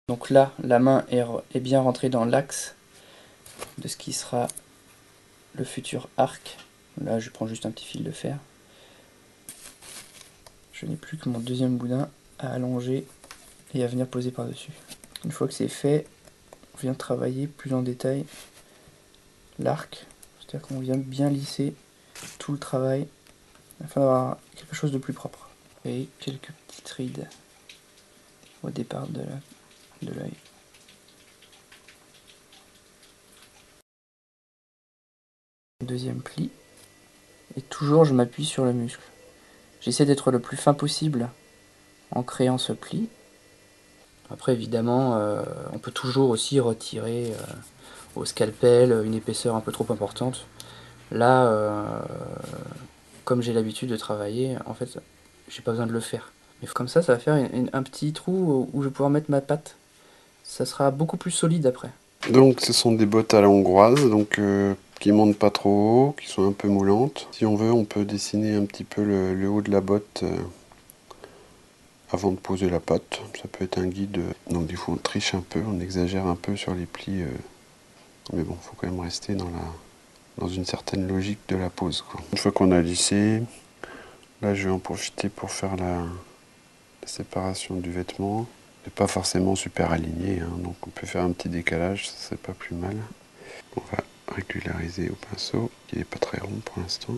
Donc là, la main est bien rentrée dans l'axe de ce qui sera le futur arc. Là, je prends juste un petit fil de fer. Je n'ai plus que mon deuxième boudin à allonger et à venir poser par-dessus. Une fois que c'est fait, on vient travailler plus en détail l'arc. C'est-à-dire qu'on vient bien lisser tout le travail afin d'avoir quelque chose de plus propre. Et quelques petites rides au départ de l'œil. Deuxième pli. Et toujours je m'appuie sur le muscle. J'essaie d'être le plus fin possible en créant ce pli. Après évidemment, on peut toujours aussi retirer au scalpel une épaisseur un peu trop importante. Là, comme j'ai l'habitude de travailler, en fait, j'ai pas besoin de le faire. Mais comme ça va faire un petit trou où je vais pouvoir mettre ma patte. Ça sera beaucoup plus solide après. Donc ce sont des bottes à la hongroise, donc qui montent pas trop haut, qui sont un peu moulantes. Si on veut, on peut dessiner un petit peu le haut de la botte avant de poser la patte. Ça peut être un guide. Donc des fois on triche un peu, on exagère un peu sur les plis. Mais bon, il faut quand même rester dans une certaine logique de la pose, quoi. Une fois qu'on a lissé, là je vais en profiter pour faire la séparation du vêtement. C'est pas forcément super aligné, hein, donc on peut faire un petit décalage, ça serait pas plus mal. On va régulariser au pinceau, qui n'est pas très rond pour l'instant.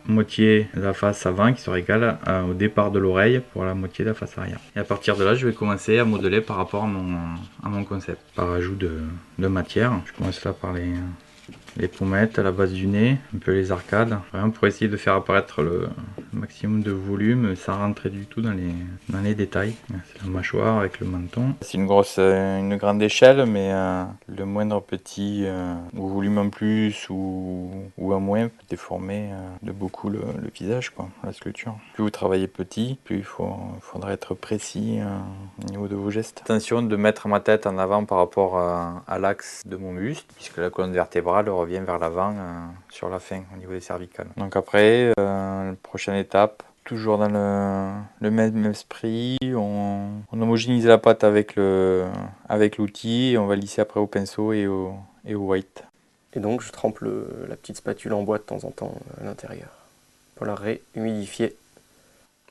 Moitié de la face avant qui sera égale au départ de l'oreille pour la moitié de la face arrière. Et à partir de là, je vais commencer à modeler par rapport à mon concept, par ajout de matière. Je commence là par les pommettes à la base du nez, un peu les arcades, vraiment pour essayer de faire apparaître le maximum de volume sans rentrer du tout dans les détails. C'est la mâchoire avec le menton. C'est une grande échelle, mais le moindre petit ou volume en plus ou en moins peut déformer de beaucoup le visage, quoi, la sculpture. Plus vous travaillez petit, plus il faudra être précis au niveau de vos gestes. Attention de mettre ma tête en avant par rapport à l'axe de mon buste, puisque la colonne vertébrale revient vers l'avant sur la fin au niveau des cervicales. Donc après, la prochaine étape, toujours dans le même esprit, on homogénise la pâte avec l'outil et on va lisser après au pinceau et au white. Et donc je trempe la petite spatule en bois de temps en temps à l'intérieur pour la réhumidifier.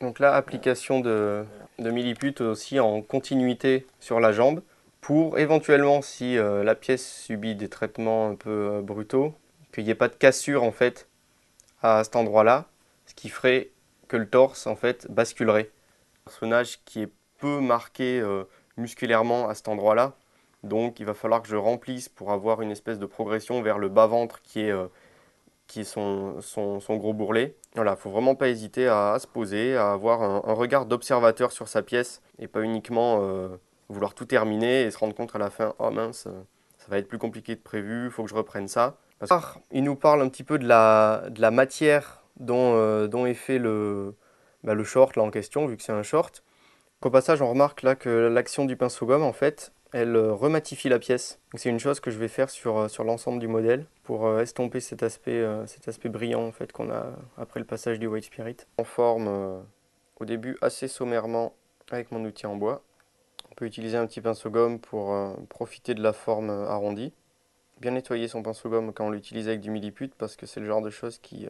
Donc là, application de milliput aussi en continuité sur la jambe pour éventuellement, si la pièce subit des traitements un peu brutaux, qu'il n'y ait pas de cassure en fait à cet endroit-là, ce qui ferait que le torse en fait basculerait. Un personnage qui est peu marqué musculairement à cet endroit-là, donc il va falloir que je remplisse pour avoir une espèce de progression vers le bas-ventre qui est son gros bourrelet. Voilà, il ne faut vraiment pas hésiter à se poser, à avoir un regard d'observateur sur sa pièce et pas uniquement vouloir tout terminer et se rendre compte à la fin, oh mince, ça va être plus compliqué que prévu, il faut que je reprenne ça. Il nous parle un petit peu de la matière dont est fait le short là en question, vu que c'est un short. Au passage, on remarque là que l'action du pinceau gomme, en fait, elle rematifie la pièce. C'est une chose que je vais faire sur l'ensemble du modèle pour estomper cet aspect brillant en fait, qu'on a après le passage du White Spirit. On forme au début assez sommairement avec mon outil en bois. On peut utiliser un petit pinceau gomme pour profiter de la forme arrondie. Bien nettoyer son pinceau gomme quand on l'utilise avec du milliput parce que c'est le genre de choses qui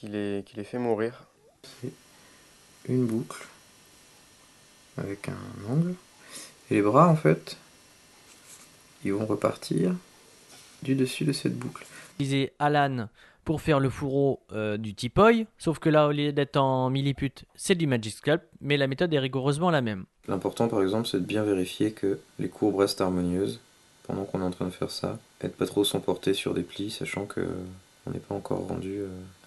les fait mourir. C'est une boucle avec un angle. Et les bras, en fait, ils vont repartir du dessus de cette boucle. Utilisé Alan pour faire le fourreau du Tipoy, sauf que là, au lieu d'être en milliput, c'est du Magic Sculpt, mais la méthode est rigoureusement la même. L'important, par exemple, c'est de bien vérifier que les courbes restent harmonieuses pendant qu'on est en train de faire ça, et de pas trop s'emporter sur des plis, sachant que on n'est pas encore rendu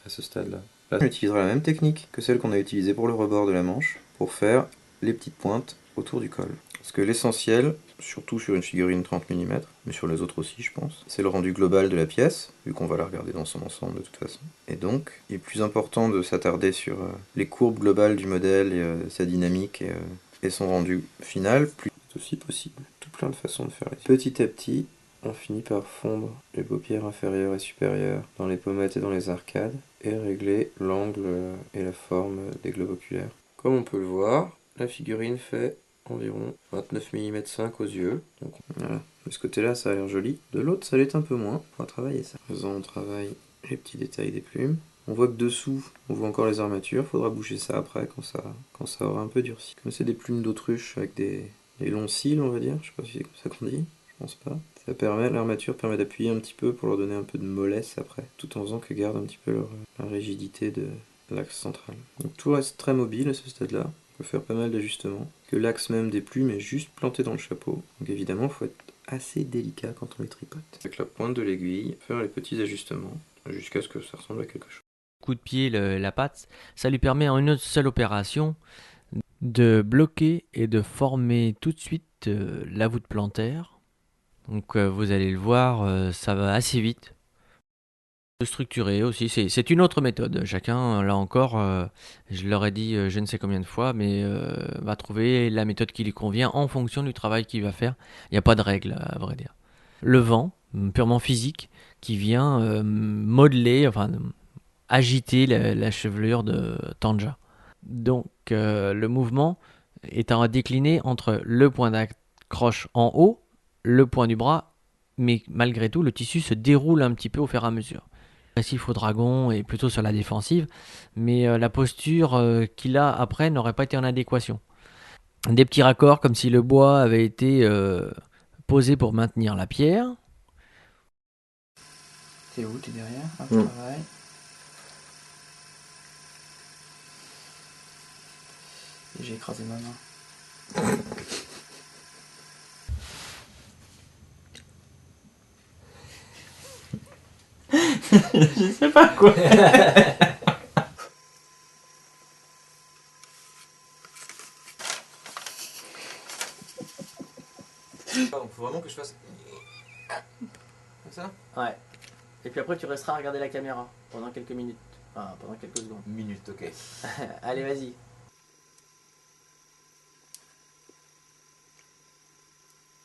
à ce stade-là. Là, on utilisera la même technique que celle qu'on a utilisée pour le rebord de la manche, pour faire les petites pointes autour du col. Parce que l'essentiel, surtout sur une figurine 30 mm, mais sur les autres aussi je pense. C'est le rendu global de la pièce, vu qu'on va la regarder dans son ensemble de toute façon. Et donc, il est plus important de s'attarder sur les courbes globales du modèle et sa dynamique et son rendu final, plus aussi possible. Tout plein de façons de faire. Petit à petit, on finit par fondre les paupières inférieures et supérieures dans les pommettes et dans les arcades, et régler l'angle et la forme des globes oculaires. Comme on peut le voir, la figurine fait environ 29 mm 5 aux yeux. Donc, voilà. De ce côté-là, ça a l'air joli. De l'autre, ça l'est un peu moins. On va travailler ça. Faisant, on travaille les petits détails des plumes. On voit que dessous, on voit encore les armatures. Faudra bouger ça après quand ça aura un peu durci. Comme c'est des plumes d'autruche avec des longs cils, on va dire. Je sais pas si c'est comme ça qu'on dit. Je pense pas. L'armature permet d'appuyer un petit peu pour leur donner un peu de mollesse après, tout en faisant que garde un petit peu la rigidité de l'axe central. Donc tout reste très mobile à ce stade-là. On peut faire pas mal d'ajustements. Que l'axe même des plumes est juste planté dans le chapeau. Donc évidemment, il faut être assez délicat quand on les tripote. Avec la pointe de l'aiguille, faire les petits ajustements jusqu'à ce que ça ressemble à quelque chose. Coup de pied, la patte, ça lui permet en une seule opération de bloquer et de former tout de suite la voûte plantaire. Donc vous allez le voir, ça va assez vite. De structurer aussi, c'est une autre méthode. Chacun, là encore, je leur ai dit je ne sais combien de fois, mais va trouver la méthode qui lui convient en fonction du travail qu'il va faire. Il n'y a pas de règle, à vrai dire. Le vent, purement physique, qui vient modeler, enfin agiter la chevelure de Tanja. Donc le mouvement est à décliner entre le point d'accroche en haut, le point du bras, mais malgré tout, le tissu se déroule un petit peu au fur et à mesure. Agressif au dragon et plutôt sur la défensive, mais la posture qu'il a après n'aurait pas été en adéquation. Des petits raccords comme si le bois avait été posé pour maintenir la pierre. T'es où? T'es derrière? Ah, je travaille. Et j'ai écrasé ma main. Je sais pas quoi. Donc faut vraiment que je fasse comme ça. Ouais. Et puis après, tu resteras à regarder la caméra pendant quelques minutes. Enfin, pendant quelques secondes. Minute, ok. Allez, vas-y.